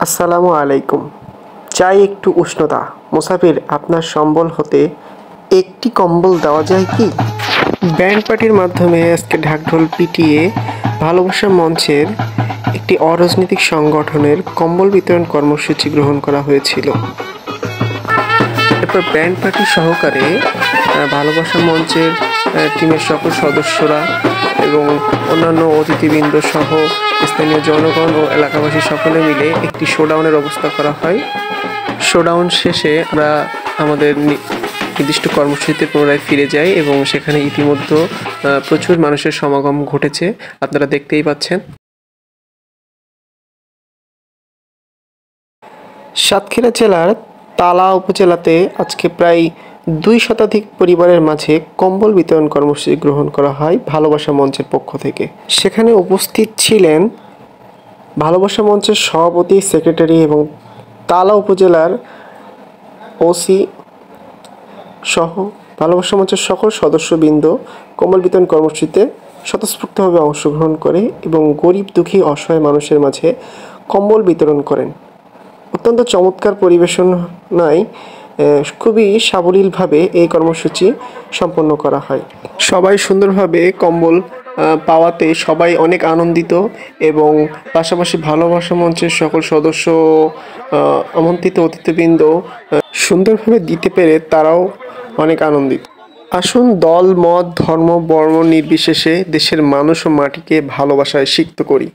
আসসালামু আলাইকুম। চাই একটু উষ্ণতা। মুসাফির, আপনার সম্বল হতে একটি কম্বল দেওয়া যায় কি? ব্যান্ড পার্টির মাধ্যমে আজকে ঢাকঢোল পিটিয়ে ভালোবাসা মঞ্চের একটি অরাজনৈতিক সংগঠনের কম্বল বিতরণ কর্মসূচি গ্রহণ করা হয়েছিল। এরপর ব্যান্ড পার্টি সহকারে ভালোবাসা মঞ্চের টিমের সকল সদস্যরা এবং অন্যান্য অতিথিবৃন্দ সহ স্থানীয় জনগণ ও এলাকাবাসী সকলে মিলে একটি শোডাউনের ব্যবস্থা করা হয়। শোডাউন শেষে আমরা আমাদের নির্দিষ্ট কর্মসূচিতে পুনরায় ফিরে যাই এবং সেখানে ইতিমধ্যে প্রচুর মানুষের সমাগম ঘটেছে, আপনারা দেখতেই পাচ্ছেন। সাতক্ষীরা জেলার তালা উপজেলাতে আজকে প্রায় 2 শতাধিক পরিবারের মাঝে কম্বল বিতরণ কর্মসূচি গ্রহণ করা হয় ভালোবাসা মঞ্চের পক্ষ থেকে। সেখানে উপস্থিত ছিলেন ভালোবাসা মঞ্চের সভাপতি, সেক্রেটারি এবং তালা উপজেলার ওসি সহ ভালোবাসা মঞ্চের সকল সদস্যবৃন্দ কম্বল বিতরণ কর্মসূচিতে স্বতঃস্ফূর্তভাবে অংশগ্রহণ করে এবং গরিব দুঃখী অসহায় মানুষের মাঝে কম্বল বিতরণ করেন। অত্যন্ত চমৎকার পরিবেশনায় খুবই সাবলীলভাবে এই কর্মসূচি সম্পন্ন করা হয়। সবাই সুন্দরভাবে কম্বল পাওয়াতে সবাই অনেক আনন্দিত এবং পাশাপাশি ভালোবাসা মঞ্চের সকল সদস্য আমন্ত্রিত অতিথিবৃন্দ সুন্দরভাবে দিতে পেরে তারাও অনেক আনন্দিত। আসুন দল, মত, ধর্ম, বর্ণ নির্বিশেষে দেশের মানুষ ও মাটিকে ভালোবাসায় সিক্ত করি।